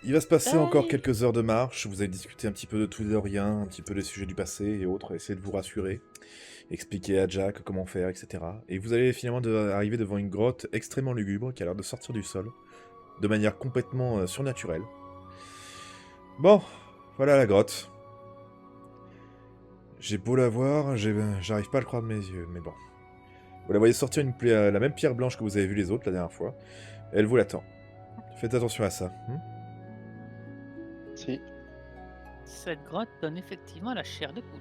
Il va se passer encore Hey. quelques heures de marche, vous allez discuter un petit peu de tout et de rien, un petit peu des sujets du passé et autres, essayer de vous rassurer, expliquer à Jack comment faire, etc. Et vous allez finalement arriver devant une grotte extrêmement lugubre qui a l'air de sortir du sol, de manière complètement surnaturelle. Bon, voilà la grotte. J'ai beau la voir, j'arrive pas à le croire de mes yeux, mais bon. Vous la voyez sortir la même pierre blanche que vous avez vu les autres la dernière fois. Elle vous l'attend. Faites attention à ça. Si. Cette grotte donne effectivement la chair de poule.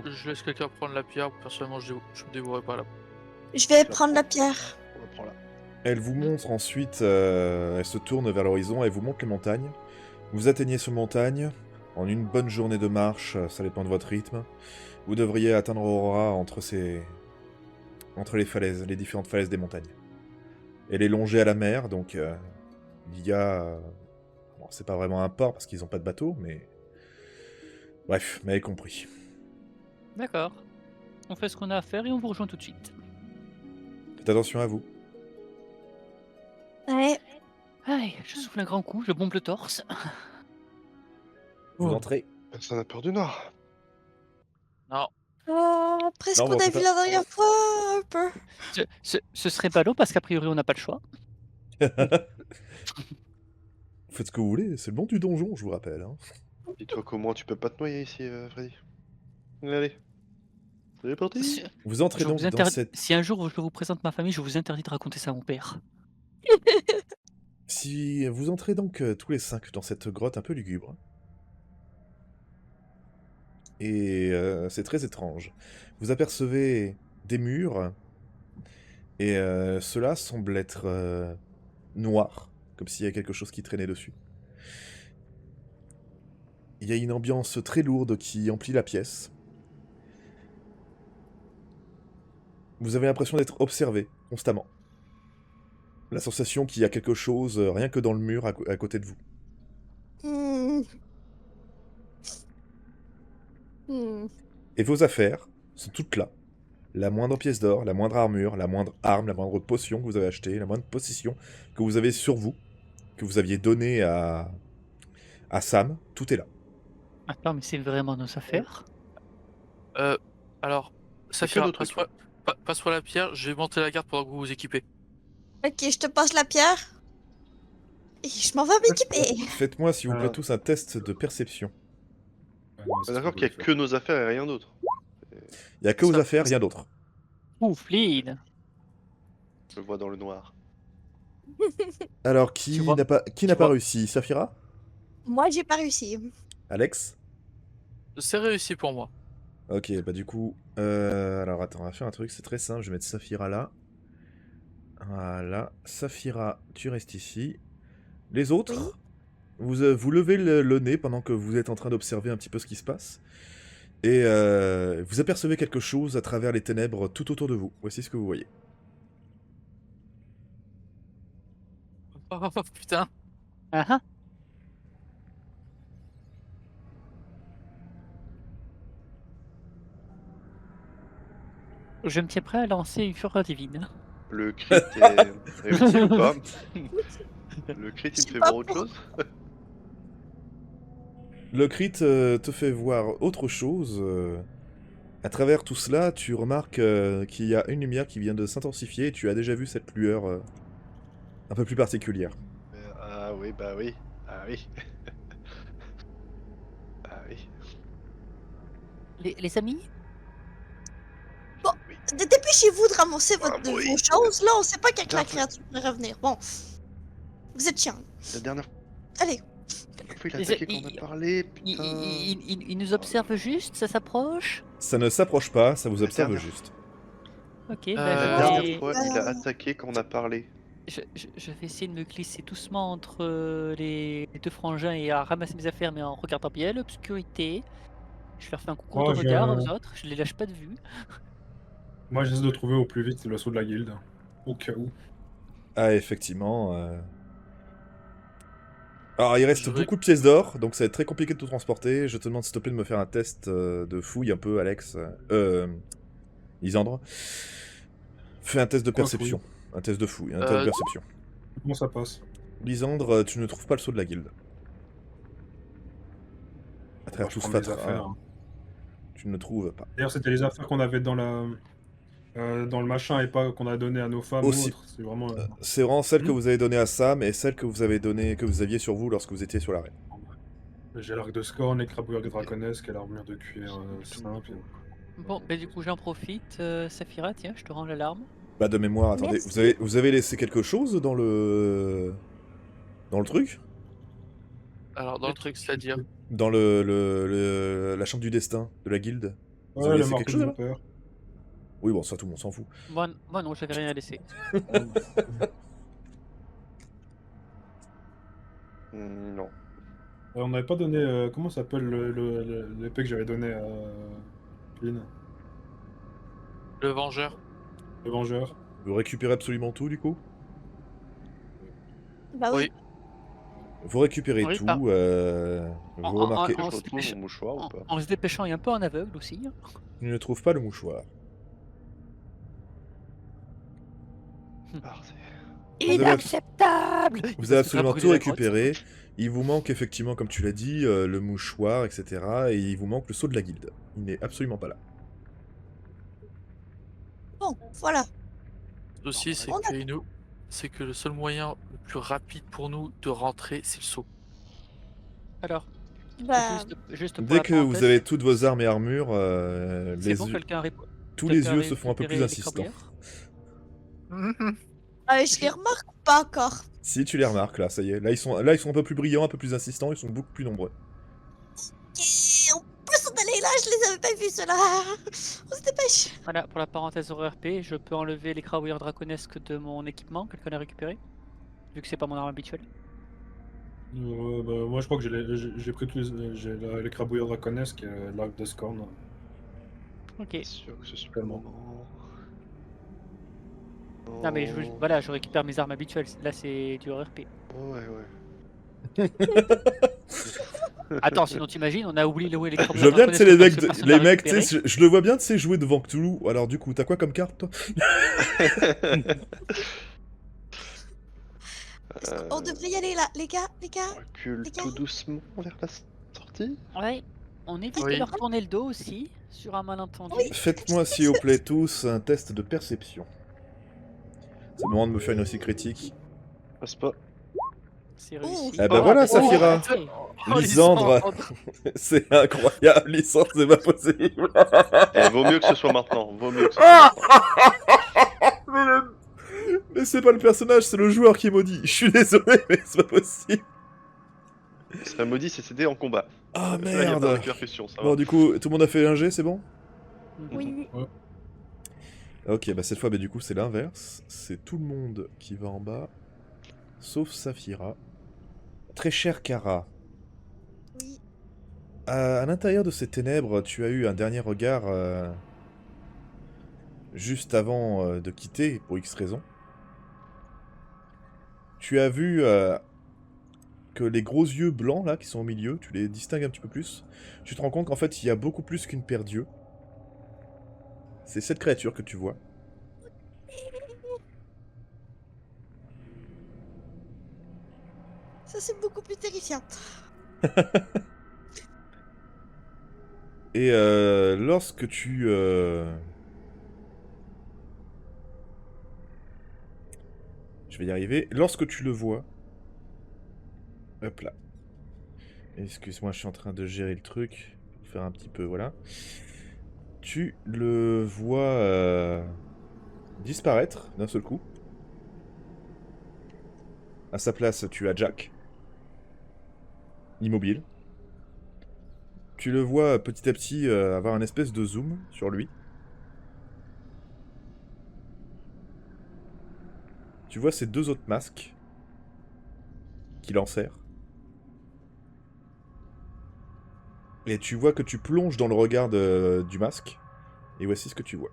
Je laisse quelqu'un prendre la pierre. Personnellement, je me dévorerai pas là. Je vais prendre la pierre. On reprend là. Elle vous montre ensuite, elle se tourne vers l'horizon, elle vous montre les montagnes. Vous atteignez ces montagnes, en une bonne journée de marche, ça dépend de votre rythme. Vous devriez atteindre Aurora entre les falaises, les différentes falaises des montagnes. Elle est longée à la mer, donc il y a... Bon, c'est pas vraiment un port parce qu'ils n'ont pas de bateau, mais... Bref, vous m'avez compris. D'accord. On fait ce qu'on a à faire et on vous rejoint tout de suite. Faites attention à vous. Ouais. Allez, je souffle un grand coup, je bombe le torse. Vous Oh. entrez. Personne n'a peur du noir. Non. Oh, après ce Non, qu'on bon, a c'est vu pas- la dernière fois, un peu. Ce serait ballot parce qu'a priori on n'a pas le choix. Faites ce que vous voulez, c'est le nom du donjon, je vous rappelle. Hein. Dis-toi qu'au moins tu peux pas te noyer ici, Freddy. Allez. C'est parti. Si, Vous entrez je donc vous dans cette... si un jour je vous présente ma famille, je vous interdis de raconter ça à mon père. Si vous entrez donc tous les 5 dans cette grotte un peu lugubre, et c'est très étrange. Vous apercevez des murs, et cela semble être noir, comme s'il y avait quelque chose qui traînait dessus. Il y a une ambiance très lourde qui emplit la pièce. Vous avez l'impression d'être observé constamment. La sensation qu'il y a quelque chose, rien que dans le mur à côté de vous. Hmm. Hmm. Et vos affaires sont toutes là. La moindre pièce d'or, la moindre armure, la moindre arme, la moindre potion que vous avez achetée, la moindre possession que vous avez sur vous, que vous aviez donnée à Sam, tout est là. Attends, mais c'est vraiment nos affaires? Alors, que Saphira, nos trucs. passe-moi la pierre. Je vais monter la garde pendant que vous vous équipez. Ok, je te passe la pierre. Et je m'en vais m'équiper. Faites-moi, s'il vous plaît, tous un test de perception. On est d'accord qu'il y a que nos affaires et rien d'autre. Il n'y a que vos Ça- affaires, rien d'autre. Ouf, lead. Je le vois dans le noir. Alors, Tu qui vois- n'a pas vois- réussi? Saphira? Moi, j'ai pas réussi. Alex? C'est réussi pour moi. Ok, bah du coup... alors attends, on va faire un truc, c'est très simple, je vais mettre Saphira là. Voilà, Saphira, tu restes ici. Les autres, vous levez le nez pendant que vous êtes en train d'observer un petit peu ce qui se passe. Et vous apercevez quelque chose à travers les ténèbres tout autour de vous. Voici ce que vous voyez. Oh putain. Ah ah. Je me tiens prêt à lancer une fureur divine. Le crit est réussi ou pas? Le crit il me fait voir autre chose? Le crit te fait voir autre chose. À travers tout cela, tu remarques qu'il y a une lumière qui vient de s'intensifier et tu as déjà vu cette lueur un peu plus particulière. Ah oui, bah oui. Ah oui. Ah oui. Les amis? Dépêchez-vous de ramasser Ah, vos oui. choses. Là, on sait pas quand la Putain, créature va revenir. Bon. Vous êtes chiant. La dernière Allez. fois il a Les- attaqué quand on il- a parlé, Il, putain. il nous observe juste, ça s'approche? Ça ne s'approche pas, ça vous observe dernière- juste. Ok, La bah, La je dernière vais- fois il a attaqué quand on a parlé. je vais essayer de me glisser doucement entre les deux frangins et à ramasser mes affaires, mais en regardant bien l'obscurité. Je leur fais un coucou Oh, de je- regard aux autres, je les lâche pas de vue. Moi, j'essaie de trouver au plus vite le saut de la guilde. Au cas où. Ah, effectivement. Alors, il reste Je vais- beaucoup de pièces d'or, donc ça va être très compliqué de tout transporter. Je te demande s'il te plaît de me faire un test de fouille un peu, Alex. Lisandre. Fais un test de Quoi, perception. Un test de fouille, un test Euh, de perception. Comment ça passe? Lysandre, tu ne trouves pas le sceau de la guilde. À travers tout ce prendre les fatras, affaires. tu ne le trouves pas. D'ailleurs, c'était les affaires qu'on avait dans dans le machin et pas qu'on a donné à nos femmes Aussi. ou autres. C'est vraiment. C'est vraiment celle que Hmm. vous avez donnée à Sam et celle que vous avez donnée, que vous aviez sur vous lorsque vous étiez sur l'arène. J'ai l'arc de Scorn, les crabouilles draconesques et l'armure de cuir simple. Bon, bah du coup j'en profite. Saphira, tiens, je te rends l'alarme. Bah de mémoire, attendez, Merci. vous avez laissé quelque chose dans le truc? Alors, dans le truc, c'est-à-dire. Dans la chambre du destin de la guilde? Vous avez Ouais, le laissé quelque marteau chose de là? mon père. Oui, bon, ça tout le monde s'en fout. Moi non, j'avais rien à laisser. Non. On n'avait pas donné. Comment s'appelle l'épée que j'avais donné à Lynn? Le Vengeur. Le Vengeur. Vous récupérez absolument tout du coup? Bah oui. Oui. Vous récupérez Oui, tout, pas. vous remarquez... Est-ce que En je se retrouve dépêchant- mon mouchoir ou pas En se dépêchant et un peu en aveugle aussi. Hein. Je ne trouve pas le mouchoir. Ah, c'est- Inacceptable. Vous avez absolument tout Brûler la grotte. récupéré. Il vous manque effectivement, comme tu l'as dit, le mouchoir, etc. Et il vous manque le sceau de la guilde. Il n'est absolument pas là. Bon, voilà. Aussi, c'est On a- c'est que le seul moyen le plus rapide pour nous de rentrer, c'est le saut. Alors, Bah, juste pour Dès la que vous parenthèse, avez toutes vos armes et armures, c'est les bon, yeux- quelqu'un tous les quelqu'un yeux a se font un peu plus récupéré les insistants. crabouillards je les remarque ou pas encore? Si tu les remarques là, ça y est. Là ils sont un peu plus brillants, un peu plus insistants, ils sont beaucoup plus nombreux. Et on peut s'en aller là, je les avais pas vus ceux-là. On se dépêche. Voilà, pour la parenthèse RP, je peux enlever les crabouillards draconesques de mon équipement, quelqu'un l'a récupéré, vu que c'est pas mon arme habituelle. Moi, je crois que j'ai pris tous les crabouillards draconesques et l'arc de Scorn. Ok. C'est sûr que ce soit Tellement. Non mais voilà, je récupère mes armes habituelles, là c'est du RP. Ouais. Attends, sinon t'imagines, on a oublié les Je crabouillards vois bien que c'est les draconesques mecs, parce que personne l'a tu sais, récupéré. je le vois bien, tu sais, jouer devant Cthulhu. Alors du coup, t'as quoi comme carte toi? On devrait y aller là, les gars, On recule Les gars. tout doucement vers la sortie. Ouais, on évite Oui. de leur tourner le dos aussi, sur un malentendu. Faites-moi s'il vous plaît tous un test de perception. C'est le moment de me faire une aussi critique. Passe pas. C'est réussi. Eh ben voilà, Saphira. ok. Lysandre, c'est incroyable, Lysandre, c'est pas possible. Eh, vaut mieux que ce soit maintenant. Vaut mieux que ce soit maintenant. Mais c'est pas le personnage, c'est le joueur qui est maudit. Je suis désolé, mais c'est pas possible. Il serait maudit si c'était en combat. Ah Là, y a pas de merde. répercussion, ça va. Bon, du coup, tout le monde a fait un jet, c'est bon? Oui. Ok, bah cette fois, bah, du coup, c'est l'inverse. C'est tout le monde qui va en bas, sauf Saphira. Très cher Kara, Oui. à l'intérieur de ces ténèbres, tu as eu un dernier regard juste avant de quitter, pour X raisons. Tu as vu que les gros yeux blancs, là, qui sont au milieu, tu les distingues un petit peu plus. Tu te rends compte qu'en fait, il y a beaucoup plus qu'une paire d'yeux. C'est cette créature que tu vois. Ça c'est beaucoup plus terrifiant. Et lorsque tu... Je vais y arriver. Lorsque tu le vois... Hop là. Excuse-moi, je suis en train de gérer le truc. Pour faire un petit peu, voilà. Tu le vois disparaître d'un seul coup. À sa place, tu as Jack. Immobile. Tu le vois petit à petit avoir un espèce de zoom sur lui. Tu vois ces deux autres masques qui l'enserrent. Et tu vois que tu plonges dans le regard du masque. Et voici ce que tu vois.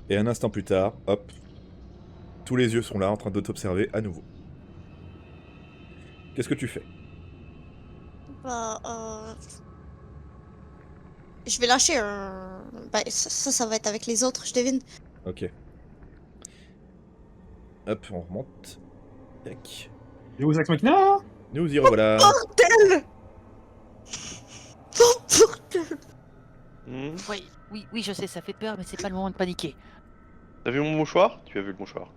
Et un instant plus tard, hop, tous les yeux sont là en train de t'observer à nouveau. Qu'est-ce que tu fais? Bah, Je vais lâcher un... Ben, ça va être avec les autres, je devine. Ok. Hop, on remonte. Tac. Deus Ex Machina. Nous y revoilà. Bordel! Oh, bordel! Hmm. Oui, je sais, ça fait peur, mais c'est pas le moment de paniquer. T'as vu mon mouchoir? Tu as vu le mouchoir.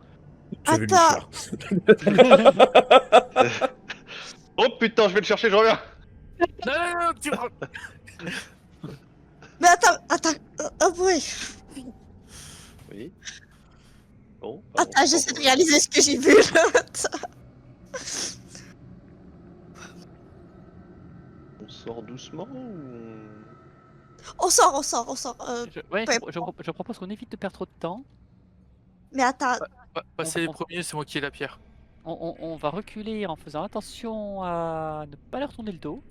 Tu as vu le Attends. mouchoir. Oh putain, je vais le chercher, je reviens. Non, Mais attends, oh boy. Oui. Bon. Attends, j'essaie de réaliser ce que j'ai vu là. Attends. On sort doucement ou... On sort. Je propose qu'on évite de perdre trop de temps. Mais attends, Passer les premiers, c'est moi qui ai la pierre. On va reculer en faisant attention à ne pas leur tourner le dos.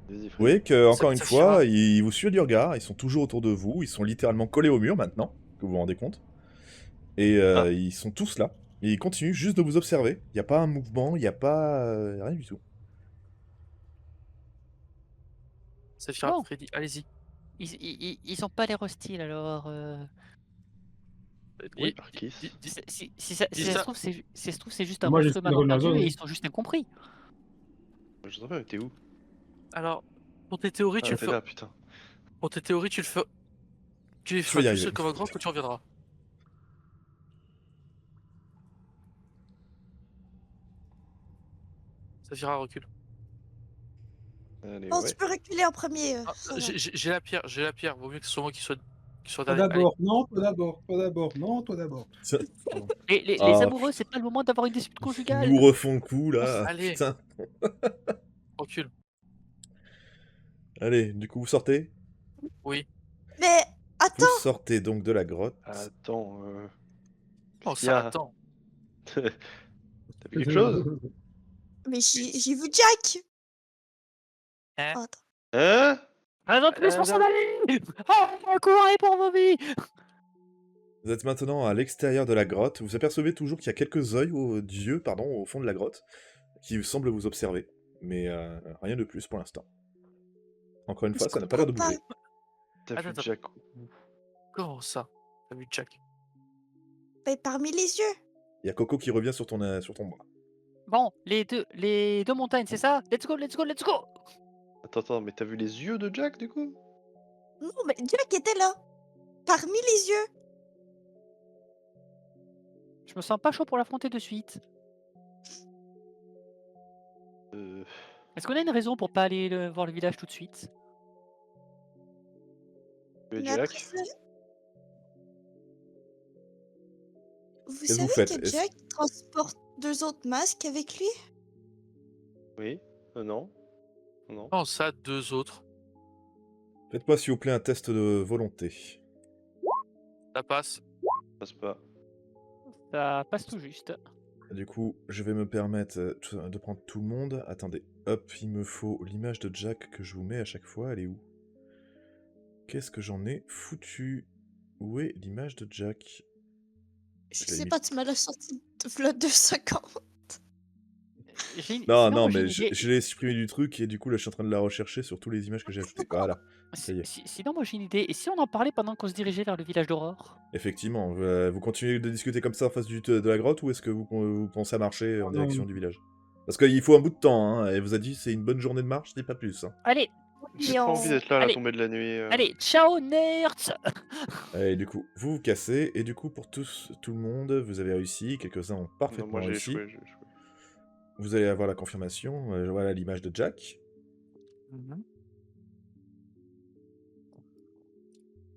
Vas-y, Vous Freddy. voyez que, encore Ça une suffira. fois, ils vous suivent du regard, ils sont toujours autour de vous, ils sont littéralement collés au mur maintenant, que vous vous rendez compte. Et Ah. ils sont tous là. Et ils continuent juste de vous observer. Il n'y a pas un mouvement, il n'y a pas rien du tout. Ça suffira, Bon. Freddy, allez-y. Ils ont pas l'air hostiles alors. Oui, Dis- par qui dis- dis- Si ça Dis se ça. trouve, c'est juste un Moi, j'ai monstre fait le mal entendu Ronaldo, et oui. ils sont juste incompris. Je sais pas, mais t'es où? Alors, pour tes théories, tu Ah, le t'es fais. là, putain. Pour tes théories, tu le fais. Tu les Je feras vais y tout arriver. seul comme un grand que tu reviendras. Ça suffira, recule. Allez, bon, ouais. tu peux reculer en premier. Ah, Ça va. j'ai la pierre. Vaut mieux que ce soit moi qui soit Toi derrière. Allez. d'abord. Non, toi d'abord. Toi d'abord. Non, toi d'abord. Pardon. Les Ah, amoureux, c'est pas le moment d'avoir une dispute Ils conjugale. nous refont le coup là. Allez. Putain. Recule. Allez, du coup, vous sortez. Oui. Mais Vous attends, sortez donc de la grotte. Attends, Oh, Qu'est-ce qu'il y a ça, attends. T'as vu quelque chose? mais j'ai vu Jack. Hein? Oh, attends. Hein? Un autre plus pour s'en aller. Ah, courez pour vos vies. Vous êtes maintenant à l'extérieur de la grotte. Vous apercevez toujours qu'il y a quelques d'yeux au fond de la grotte qui semblent vous observer. Mais rien de plus pour l'instant. Encore une Je fois, ça n'a pas l'air de comprends bouger. T'as vu Attends. Jack? Comment ça? T'as vu Jack? Ben, parmi les yeux. Il y a Coco qui revient sur ton bras. Bon, les deux montagnes, c'est ça? Let's go. Attends, mais t'as vu les yeux de Jack du coup? Non, mais Jack était là. Parmi les yeux. Je me sens pas chaud pour l'affronter de suite. Est-ce qu'on a une raison pour pas aller voir le village tout de suite? Tu es Mais après Jack? ça... Vous Qu'est-ce que savez vous faites? que Est-ce- Jack transporte 2 autres masques avec lui? Oui? Non? Non? Comment ça, 2 autres? Faites-moi s'il vous plaît un test de volonté. Ça passe. Passe pas. Ça passe tout juste. Du coup, je vais me permettre de prendre tout le monde. Attendez, hop, il me faut l'image de Jack que je vous mets à chaque fois. Elle est où? Qu'est-ce que j'en ai foutu? Où est l'image de Jack? Je Je l'ai sais mis. pas, tu m'as la sorti de là 2 secondes. Non, Sinon, non, moi, mais je l'ai supprimé du truc et du coup là je suis en train de la rechercher sur toutes les images que j'ai ajoutées. Voilà, ça y est. Sinon, moi j'ai une idée. Et si on en parlait pendant qu'on se dirigeait vers le village d'Aurore? Effectivement, vous continuez de discuter comme ça en face de la grotte ou est-ce que vous pensez à marcher en direction du village? Parce qu'il faut un bout de temps, hein. Elle vous a dit c'est une bonne journée de marche, c'est pas plus. Hein. Allez, J'ai Et pas on- envie d'être là à la Allez. tombée de la nuit. allez, ciao nerds. Et du coup, vous vous cassez et du coup pour tout le monde, vous avez réussi, quelques-uns ont Non, parfaitement moi j'ai réussi. échoué, Vous allez avoir la confirmation, voilà l'image de Jack.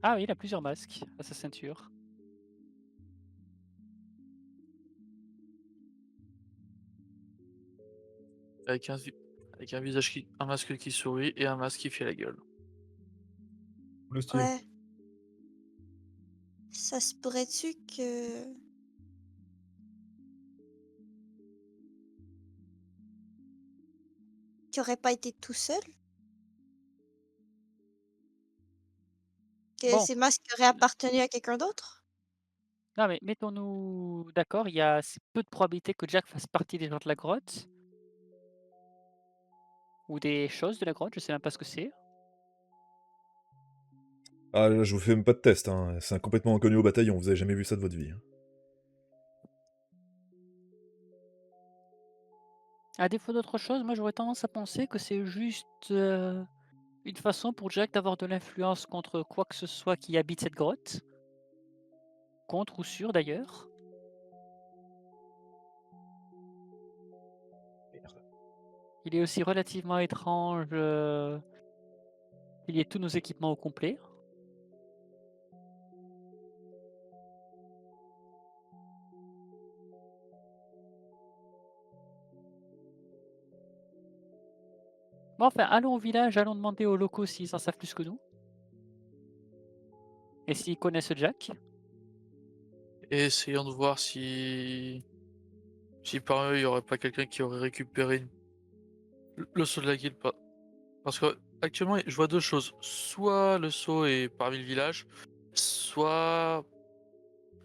Ah oui, il a plusieurs masques à sa ceinture. Avec un visage un masque qui sourit et un masque qui fait la gueule. Le style. Ouais. Ça se pourrait-tu que... Qu'il aurait pas été tout seul? Que Bon. ces masques auraient appartenu à quelqu'un d'autre? Non mais mettons-nous d'accord, il y a assez peu de probabilité que Jack fasse partie des gens de la grotte. Ou des choses de la grotte, je sais même pas ce que c'est. Ah, là, je vous fais même pas de test, hein. C'est un complètement inconnu au bataillon, vous avez jamais vu ça de votre vie. Hein. À défaut d'autre chose, moi j'aurais tendance à penser que c'est juste une façon pour Jack d'avoir de l'influence contre quoi que ce soit qui habite cette grotte. Contre ou sur d'ailleurs. Il est aussi relativement étrange qu'il y ait tous nos équipements au complet. Bon, enfin, allons au village, allons demander aux locaux s'ils en savent plus que nous. Et s'ils connaissent Jack. Et essayons de voir si parmi eux, il y aurait pas quelqu'un qui aurait récupéré le saut de la guilde. Parce que actuellement, je vois deux choses. Soit le saut est parmi le village, soit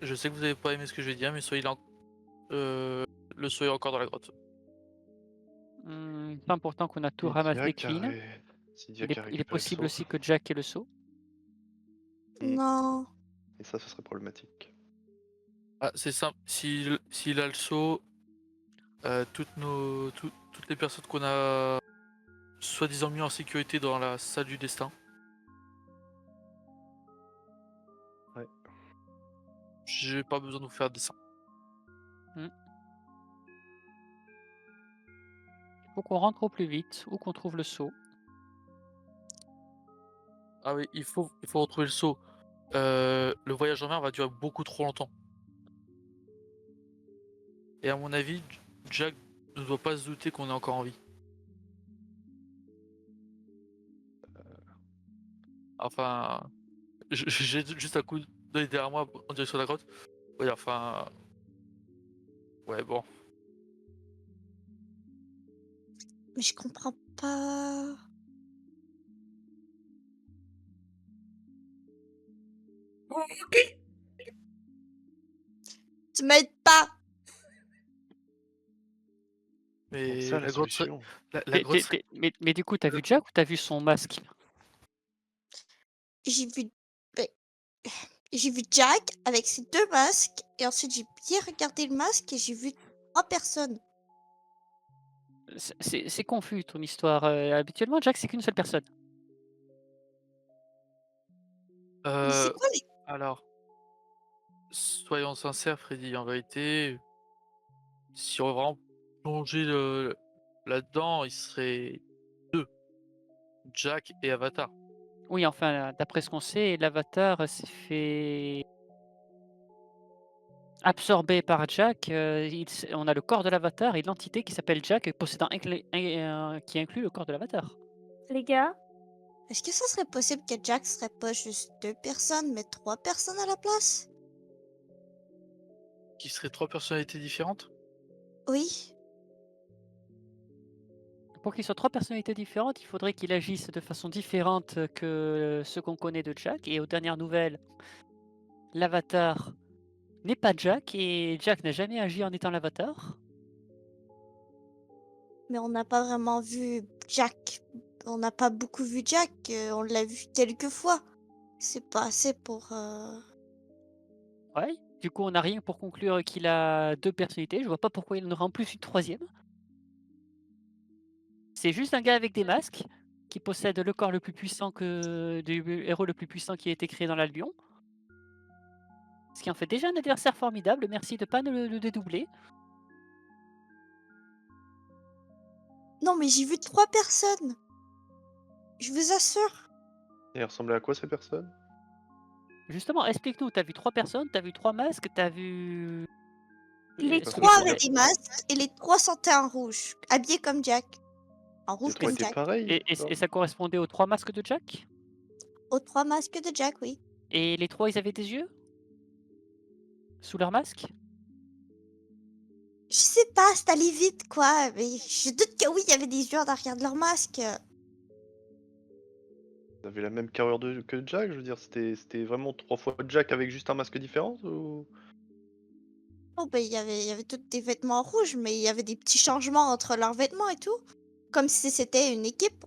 je sais que vous avez pas aimé ce que je vais dire, mais soit le saut est encore dans la grotte. Pas important qu'on a tout ramassé clean. Si Il Diak a est récupéré le possible saut. aussi que Jack ait le saut. Non. Et ça, ce serait problématique. Ah, c'est simple. S'il a le saut, toutes les personnes qu'on a soi-disant mis en sécurité dans la salle du destin. Ouais. J'ai pas besoin de vous faire de dessin. Il faut qu'on rentre au plus vite ou qu'on trouve le saut. Ah oui, il faut retrouver le saut. Le voyage en mer va durer beaucoup trop longtemps. Et à mon avis, Jack ne doit pas se douter qu'on est encore en vie. Enfin, j'ai juste un coup d'œil derrière moi en direction de la grotte. Oui, enfin... Ouais, bon. Mais je comprends pas. Tu m'aides pas. C'est Mais ça la la grotte serait... solution. La grotte serait... Mais du coup, t'as vu Jack ou t'as vu son masque? J'ai vu. ben, J'ai vu Jack avec ses 2 masques. Et ensuite, j'ai bien regardé le masque et j'ai vu 3 personnes. C'est confus ton histoire. Habituellement, Jack, c'est qu'une seule personne. Mais c'est quoi les. Alors, soyons sincères, Freddy, en vérité, si on veut vraiment plonger là-dedans, il serait deux, Jack et Avatar. Oui, enfin, d'après ce qu'on sait, l'avatar s'est fait absorber par Jack. On a le corps de l'avatar et l'entité qui s'appelle Jack, qui inclut le corps de l'avatar. Les gars, Est-ce que ça serait possible que Jack serait pas juste 2 personnes, mais 3 personnes à la place? Qui seraient trois personnalités différentes? Oui. Pour qu'il soit trois personnalités différentes, il faudrait qu'il agisse de façon différente que ce qu'on connaît de Jack. Et aux dernières nouvelles, l'avatar n'est pas Jack et Jack n'a jamais agi en étant l'avatar. Mais on n'a pas vraiment vu Jack. On n'a pas beaucoup vu Jack. On l'a vu quelques fois. C'est pas assez pour. Ouais. Du coup, on n'a rien pour conclure qu'il a deux personnalités. Je vois pas pourquoi il en aurait en plus une troisième. C'est juste un gars avec des masques qui possède le corps le plus puissant du héros le plus puissant qui a été créé dans l'Albion. Ce qui en fait déjà un adversaire formidable. Merci de pas le dédoubler. Non, mais j'ai vu 3 personnes. Je vous assure. Et il ressemblait à quoi ces personnes? Justement, explique-nous. T'as vu trois personnes, t'as vu trois masques, t'as vu. Les Est-ce que- Trois Ouais. avec des masques et les 3 sentaient en rouge. Habillés comme Jack. En Les rouge trois comme étaient Jack. pareils. Et ça correspondait aux trois masques de Jack? Aux 3 masques de Jack, oui. Et les trois, ils avaient des yeux? Sous leur masque? Je sais pas, c'est allé vite, quoi. Mais je doute que oui, il y avait des yeux en arrière de leur masque. Ils avaient la même carrure que Jack, je veux dire, c'était vraiment 3 fois Jack avec juste un masque différent ou... Oh, ben, il y avait tous des vêtements rouges, mais il y avait des petits changements entre leurs vêtements et tout. Comme si c'était une équipe.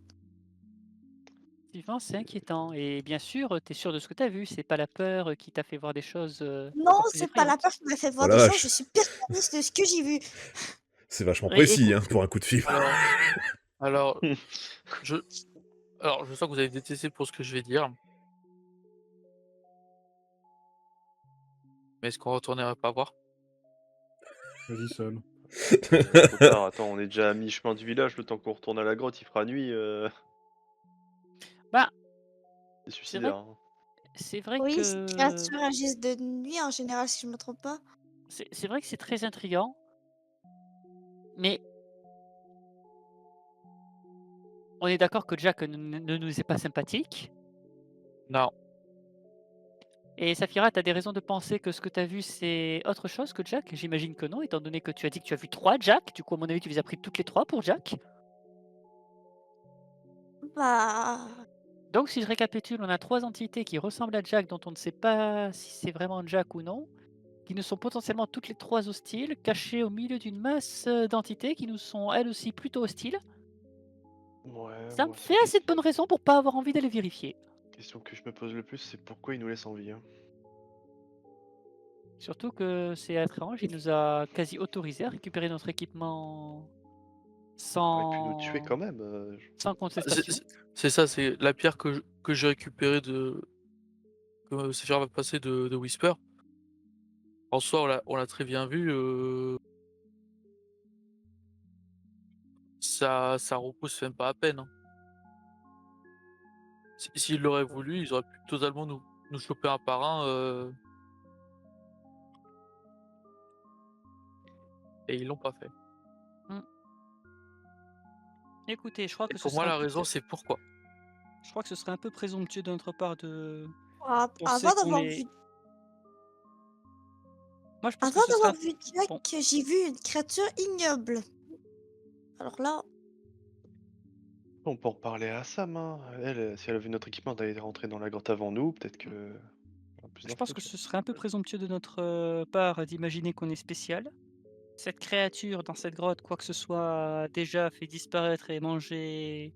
Effectivement, c'est inquiétant. Et bien sûr, tu es sûr de ce que tu as vu. C'est pas la peur qui t'a fait voir des choses Non, encore plus c'est pas la effrayantes. peur qui m'a fait Oh voir la des choses, je vache, suis persuadée de ce que j'ai vu. c'est vachement Et précis écoute, hein, pour un coup de fil. Alors, alors, je, alors, je sens que vous allez détester pour ce que je vais dire, mais est-ce qu'on retournerait pas voir? Vas-y seul. Trop tard, attends, on est déjà à mi-chemin du village, le temps qu'on retourne à la grotte, il fera nuit. bah, C'est c'est vrai, suicidaire. Hein. c'est vrai Oui, ces que créatures agissent de nuit en général, si je me trompe pas. c'est vrai que c'est très intriguant, mais on est d'accord que Jack ne nous est pas sympathique. Non. Et Saphira, tu as des raisons de penser que ce que tu as vu, c'est autre chose que Jack? J'imagine que non, étant donné que tu as dit que tu as vu 3 Jack. Du coup, à mon avis, tu les as pris toutes les 3 pour Jack. Bah, Donc, si je récapitule, on a 3 entités qui ressemblent à Jack, dont on ne sait pas si c'est vraiment Jack ou non, qui nous sont potentiellement toutes les 3 hostiles, cachées au milieu d'une masse d'entités qui nous sont elles aussi plutôt hostiles. Ouais, Ça me moi, fait assez de bonnes raisons pour pas avoir envie d'aller vérifier. la question que je me pose le plus, c'est pourquoi il nous laisse en vie. Hein. Surtout que c'est étrange, il nous a quasi autorisé à récupérer notre équipement Il aurait pu nous tuer quand sans, même. sans C'est contestation. c'est ça, c'est la pierre que j'ai récupérée que Sephiroth va passer de Whisper. En soi, on l'a très bien vu, ça repousse même pas à peine, hein. S'ils l'auraient voulu, ils auraient pu totalement nous choper un par un, et ils l'ont pas fait. Mm. Écoutez, je crois Et que ce pour moi, serait un la peu raison, c'est pourquoi. je crois que ce serait un peu présomptueux de notre part de penser avant qu'on d'avoir est. vu, Moi, je pense que avant ce serait d'avoir un. vu Jack, Bon, j'ai vu une créature ignoble. Alors là, On peut en parler à Sam. Hein. Elle, si elle a vu notre équipement d'aller rentrer dans la grotte avant nous, peut-être que. Elle a plus je pense d'infos, que tu vois. ce serait un peu présomptueux de notre part d'imaginer qu'on est spécial. Cette créature dans cette grotte, quoi que ce soit, a déjà fait disparaître et manger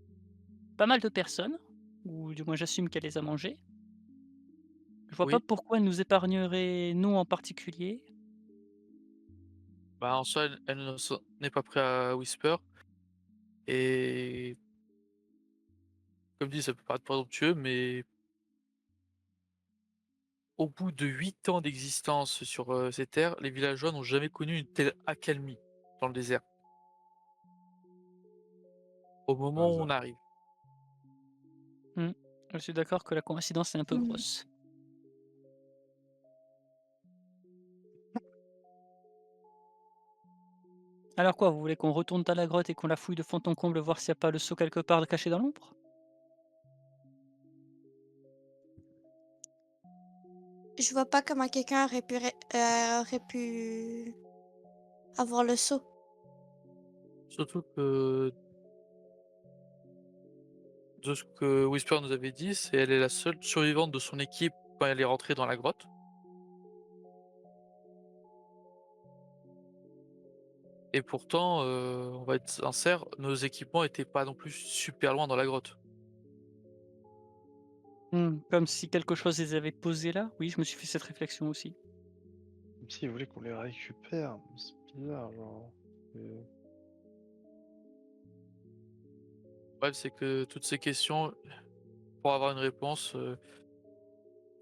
pas mal de personnes, ou du moins j'assume qu'elle les a mangées. Je vois pas Oui, pourquoi elle nous épargnerait, nous en particulier. bah, en soi, elle ne s'en est pas pris à Whisper, et comme dit, ça peut paraître présomptueux, mais au bout de 8 ans d'existence sur, ces terres, les villageois n'ont jamais connu une telle accalmie dans le désert. Au moment où on Hasard. arrive. Hmm. Je suis d'accord que la coïncidence est un peu hmm, grosse. Alors quoi, vous voulez qu'on retourne dans la grotte et qu'on la fouille de fond en comble, voir s'il n'y a pas le seau quelque part caché dans l'ombre? je vois pas comment quelqu'un aurait pu avoir le saut. Surtout que de ce que Whisper nous avait dit, c'est elle est la seule survivante de son équipe quand elle est rentrée dans la grotte. Et pourtant, on va être sincère, nos équipements étaient pas non plus super loin dans la grotte. Comme si quelque chose les avait posés là? Oui, je me suis fait cette réflexion aussi. Comme s'il voulait qu'on les récupère. C'est bizarre, genre. Euh, Bref, c'est que toutes ces questions, pour avoir une réponse,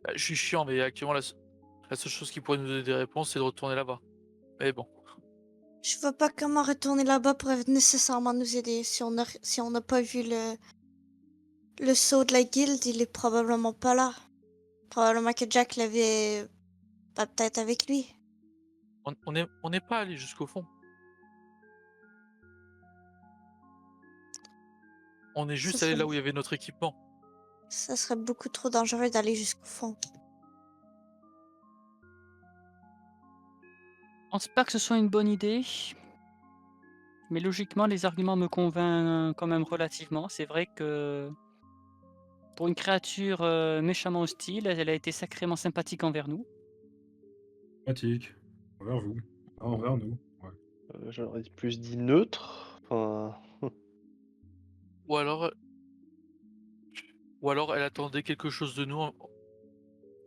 bah, je suis chiant, mais actuellement la seule chose qui pourrait nous donner des réponses, c'est de retourner là-bas. Mais bon, Je vois pas comment retourner là-bas pourrait nécessairement nous aider. Si on n'a pas vu le saut de la guilde, il est probablement pas là. Probablement que Jack l'avait peut-être avec lui. on n'est pas allé jusqu'au fond. On est Ça juste allé serait, là où il y avait notre équipement. ça serait beaucoup trop dangereux d'aller jusqu'au fond. Je pense pas que ce soit une bonne idée, mais logiquement, les arguments me convainquent quand même relativement. C'est vrai que pour une créature méchamment hostile, elle a été sacrément sympathique envers nous. Pratique. Envers vous. Ah, envers nous. Ouais. J'aurais plus dit neutre. Enfin. Ou alors, Ou alors elle attendait quelque chose de nous,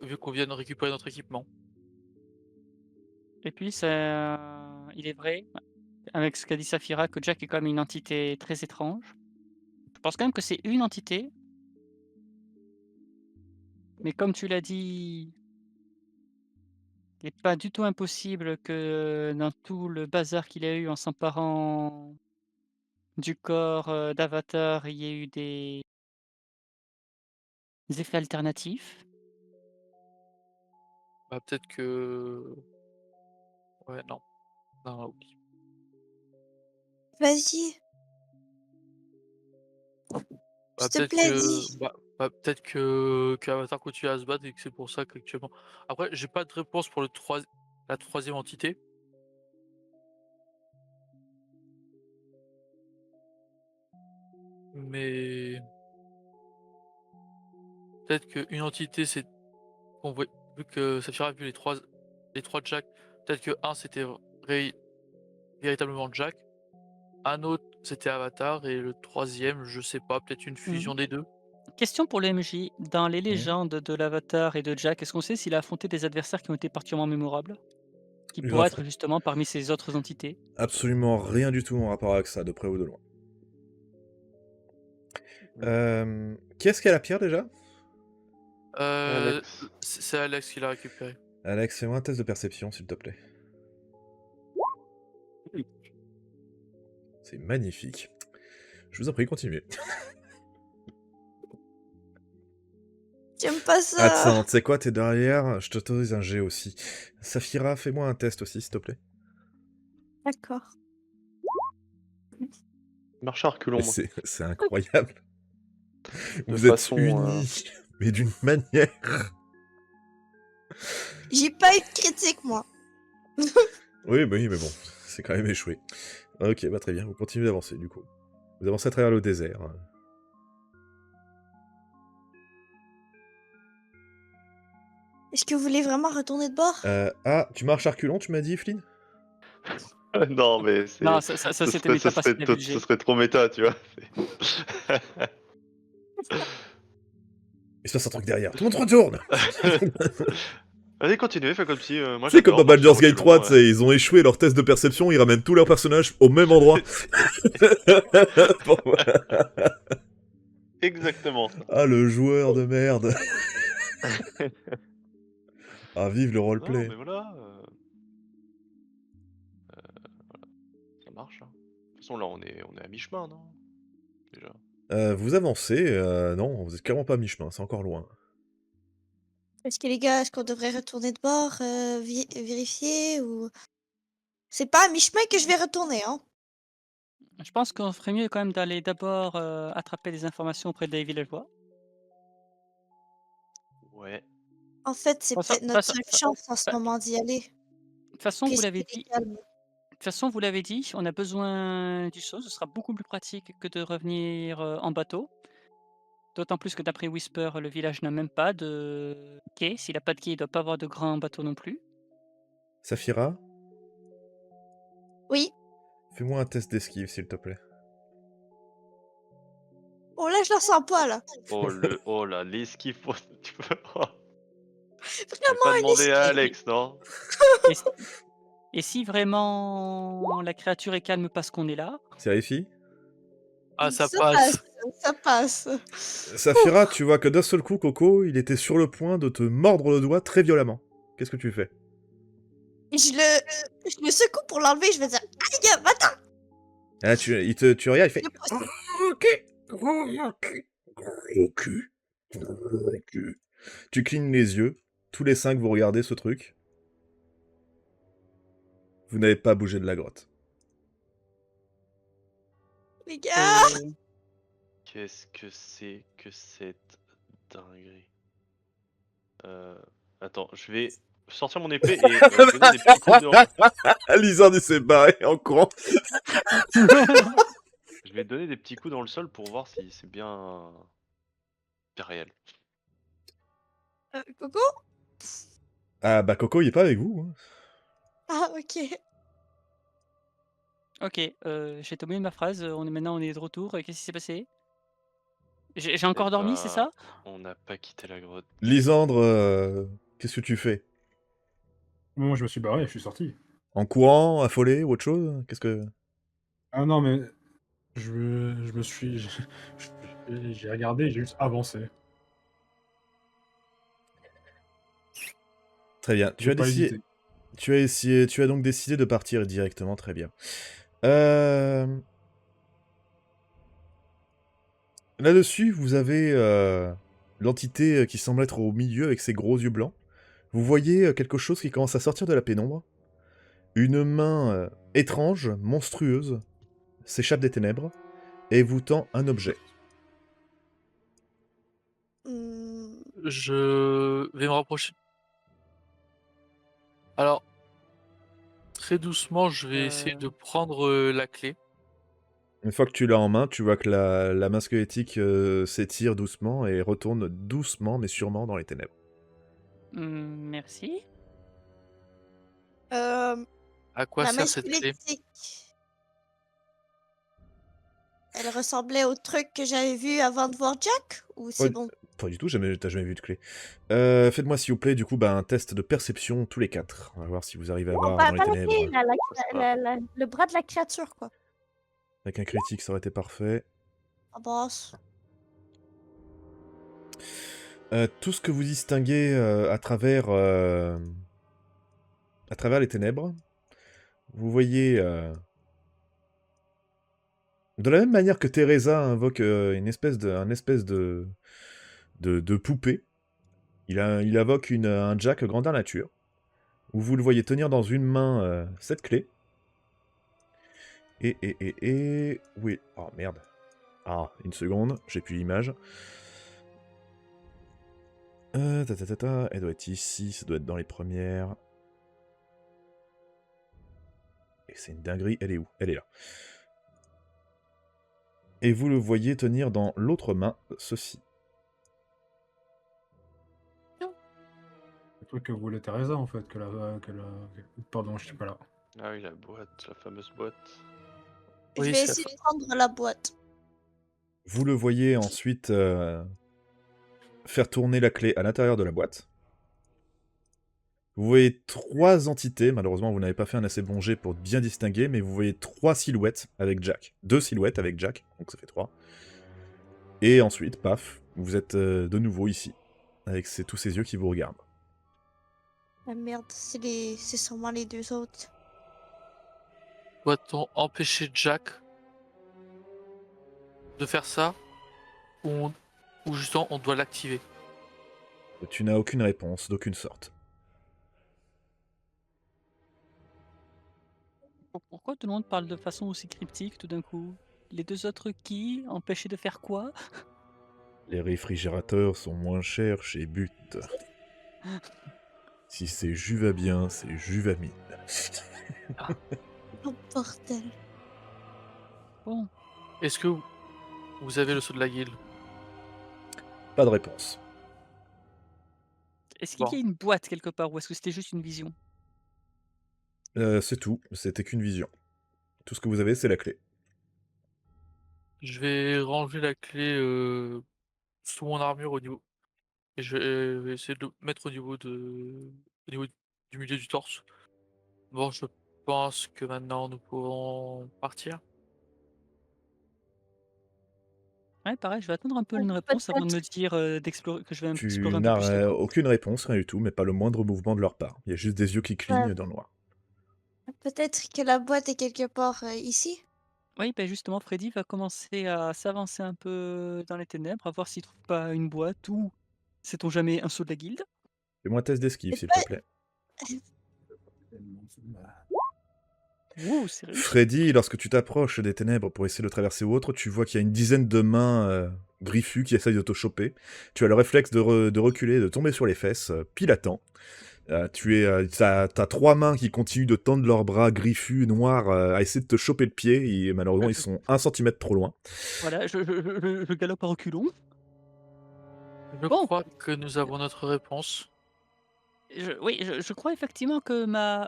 vu qu'on vient de récupérer notre équipement. Et puis, il est vrai, avec ce qu'a dit Saphira, que Jack est quand même une entité très étrange. Je pense quand même que c'est une entité, mais comme tu l'as dit, il n'est pas du tout impossible que dans tout le bazar qu'il a eu en s'emparant du corps d'Avatar, il y ait eu des effets alternatifs. Bah, peut-être que... Ouais, non. Non, oublie. Vas-y, Bah, s'il te peut-être plaît, que... dis. peut-être que Avatar continue à se battre et que c'est pour ça qu'actuellement... Après, j'ai pas de réponse pour la troisième entité. Mais peut-être qu'une entité, c'est... Vu que Saphira a vu les trois Jack, peut-être que un c'était véritablement Jack, un autre c'était Avatar, et le troisième, je sais pas, peut-être une Mmh. fusion des deux. Question pour le MJ. Dans les Mmh. légendes de l'Avatar et de Jack, est-ce qu'on sait s'il a affronté des adversaires qui ont été particulièrement mémorables? Qui Il pourraient va être justement parmi ces autres entités? absolument rien du tout en rapport avec ça, de près ou de loin. Qui est-ce qui a la pierre déjà? Alex. C'est Alex qui l'a récupéré. Alex, fais-moi un test de perception, s'il te plaît. C'est magnifique. Je vous en prie, continuez. J'aime pas ça. Attends, tu sais quoi, t'es derrière, je t'autorise un G aussi. Saphira, fais-moi un test aussi, s'il te plaît. D'accord. Marche à reculons, moi. C'est incroyable. De Vous êtes façon, unis, mais d'une manière... J'ai pas eu de critique, moi. Oui, mais bon, c'est quand même échoué. Ok, bah très bien, vous continuez d'avancer, du coup. Vous avancez à travers le désert. Est-ce que vous voulez vraiment retourner de bord? Ah, tu marches à reculons, tu m'as dit, Flynn? Non, mais c'est. Non, ça c'était méta parce qu'il a vu le Ce jet. serait trop méta, tu vois. Il se passe un truc derrière, tout le monde retourne! Vas-y, continuez, fais comme si. Moi, C'est comme j'adore dans marcher à Baldur's Gate reculons, 3, tu sais, ils ont échoué leur test de perception, ils ramènent tous leurs personnages au même endroit. Bon, Exactement ça. ah, le joueur de merde. Ah, vive le Non, roleplay. mais voilà. Ça marche. Hein. De toute façon, là, on est à mi-chemin, non? Déjà. Vous avancez, non, vous êtes clairement pas à mi-chemin, c'est encore loin. Est-ce que les gars, est-ce qu'on devrait retourner de bord, vérifier ou... C'est pas à mi-chemin que je vais retourner, hein. Je pense qu'on ferait mieux quand même d'aller d'abord attraper des informations auprès des villageois. Ouais. En fait, c'est Façon- peut-être notre façon- seule fa- chance en ce fa- moment d'y aller. De toute façon, vous l'avez Puisqu'il est dit. calme. De toute façon, vous l'avez dit, on a besoin du saut. Ce sera beaucoup plus pratique que de revenir en bateau. D'autant plus que d'après Whisper, le village n'a même pas de quai. S'il n'a pas de quai, il ne doit pas avoir de grand bateau non plus. Saphira, Oui. fais-moi un test d'esquive, s'il te plaît. Oh là, je la sens pas, là. Oh là, l'esquive. Tu peux pas Vraiment, demander à esquive. Alex, non? Et, si- et si vraiment la créature est calme parce qu'on est là, C'est réussi? Ah, ça Ça passe. passe, ça passe. Saphira, tu vois que d'un seul coup, Coco, il était sur le point de te mordre le doigt très violemment. Qu'est-ce que tu fais? Je le secoue pour l'enlever, je vais dire aïe, attends. Ah, tu regardes, il fait... Je pousse. Ok, gros cul, gros cul, gros cul. Tu clignes les yeux, tous les 5 vous regardez ce truc. Vous n'avez pas bougé de la grotte. Les gars. Qu'est-ce que c'est que cette dinguerie? Attends, je vais sortir mon épée et donner des petits coups dans... Lizard, il s'est barré en courant. Je vais donner des petits coups dans le sol pour voir si c'est bien réel. Coco. Ah bah Coco, il est pas avec vous. Hein. Ah, ok. ok, j'ai oublié ma phrase. Maintenant on est de retour. Qu'est-ce qui s'est passé? J'ai encore dormi, c'est ça? On n'a pas quitté la grotte. Lysandre, qu'est-ce que tu fais? Moi, je me suis barré, je suis sorti. En courant, affolé ou autre chose? Qu'est-ce que... Ah non, mais je me suis... J'ai regardé, j'ai juste avancé. Très bien. J'ai pas hésité. Tu as donc décidé de partir directement, très bien. Euh, Là-dessus, vous avez l'entité qui semble être au milieu avec ses gros yeux blancs. Vous voyez quelque chose qui commence à sortir de la pénombre. Une main étrange, monstrueuse, s'échappe des ténèbres et vous tend un objet. Hmm, Je vais me rapprocher. Alors, très doucement, je vais essayer de prendre la clé. Une fois que tu l'as en main, tu vois que la main squelettique s'étire doucement et retourne doucement mais sûrement dans les ténèbres. Merci. euh, À quoi la main sert cette clé? squelettique, elle ressemblait au truc que j'avais vu avant de voir Jack? Ou c'est bon? Pas du tout, t'as jamais vu de clé. Faites-moi s'il vous plaît du coup un test de perception tous les quatre. On va voir si vous arrivez à voir Pas, dans les pas la clé, ténèbres. le bras de la créature, quoi. Avec un critique, ça aurait été parfait. Ah boss. Tout ce que vous distinguez à travers les ténèbres, vous voyez... de la même manière que Teresa invoque un espèce de poupée, il invoque un Jack grandeur nature, où vous le voyez tenir dans une main cette clé. Oui. Oh merde. Ah, une seconde, j'ai plus l'image. Elle doit être ici, ça doit être dans les premières. Et c'est une dinguerie, elle est où? Elle est là. Et vous le voyez tenir dans l'autre main ceci. Le truc que voulait Teresa, en fait, Pardon, je suis pas là. Ah oui, la boîte, la fameuse boîte. Je Oui, vais c'est essayer de prendre la boîte. Vous le voyez ensuite faire tourner la clé à l'intérieur de la boîte. Vous voyez 3 entités, malheureusement vous n'avez pas fait un assez bon jet pour bien distinguer, mais vous voyez 3 silhouettes avec Jack. 2 silhouettes avec Jack, donc ça fait 3. Et ensuite, paf, vous êtes de nouveau ici, avec tous ces yeux qui vous regardent. Ah merde, c'est sûrement les deux autres. Doit-on empêcher Jack de faire ça ou justement on doit l'activer? Tu n'as aucune réponse, d'aucune sorte. Pourquoi tout le monde parle de façon aussi cryptique tout d'un coup? Les deux autres qui? Empêchés de faire quoi? Les réfrigérateurs sont moins chers chez But. Si c'est Juvabien, c'est Juvamine. Oh bordel. Bon. Est-ce que vous avez le sceau de la guilde? Pas de réponse. Est-ce qu'il y a une boîte quelque part ou est-ce que c'était juste une vision? C'est tout, c'était qu'une vision. Tout ce que vous avez, c'est la clé. Je vais ranger la clé sous mon armure au niveau. Et je vais essayer de le mettre au niveau du milieu du torse. Bon, je pense que maintenant nous pouvons partir. Ouais, pareil, je vais attendre un peu une réponse avant de me dire d'explorer, que je vais explorer Tu un peu plus. n'as D'accord. aucune réponse, rien du tout, mais pas le moindre mouvement de leur part. Il y a juste des yeux qui clignent dans le noir. Peut-être que la boîte est quelque part ici. Oui, ben justement, Freddy va commencer à s'avancer un peu dans les ténèbres, à voir s'il trouve pas une boîte ou, sait-on jamais, un sceau de la guilde. Fais-moi un test d'esquive, Et s'il pas- te plaît. Ouh, c'est réussi. Freddy, lorsque tu t'approches des ténèbres pour essayer de traverser ou autre, tu vois qu'il y a une dizaine de mains griffues qui essayent de te choper. Tu as le réflexe de reculer, de tomber sur les fesses, pile à temps. T'as 3 mains qui continuent de tendre leurs bras griffus, noirs, à essayer de te choper le pied, et malheureusement ils sont 1 centimètre trop loin. Voilà, je galope à reculons. Je Bon. crois que nous avons notre réponse. Je crois effectivement que ma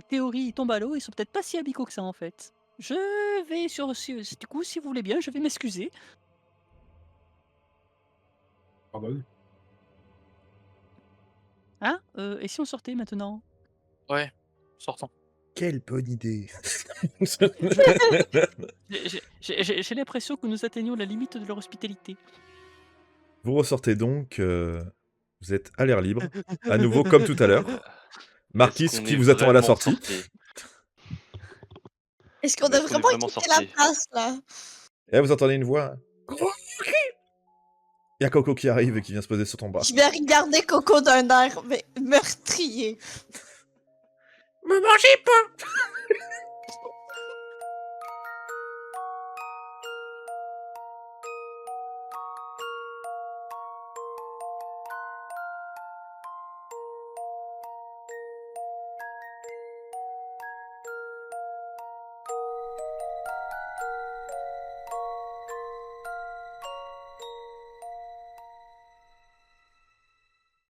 théorie tombe à l'eau. Ils sont peut-être pas si amicaux que ça en fait. Je vais du coup, si vous voulez bien, je vais m'excuser. Pardonne. Hein Et si on sortait maintenant? Ouais, sortons. Quelle bonne idée. J'ai l'impression que nous atteignons la limite de leur hospitalité. Vous ressortez donc, vous êtes à l'air libre, à nouveau comme tout à l'heure. Marquis Est-ce qu'on qui est vous attend à la vraiment sortie. sortis Est-ce qu'on Est-ce a qu'on est vraiment vraiment quitté la sortis place, là? Et là, vous entendez une voix. Il y a Coco qui arrive et qui vient se poser sur ton bras. Je vais regarder Coco d'un air mais meurtrier. Me mangez pas.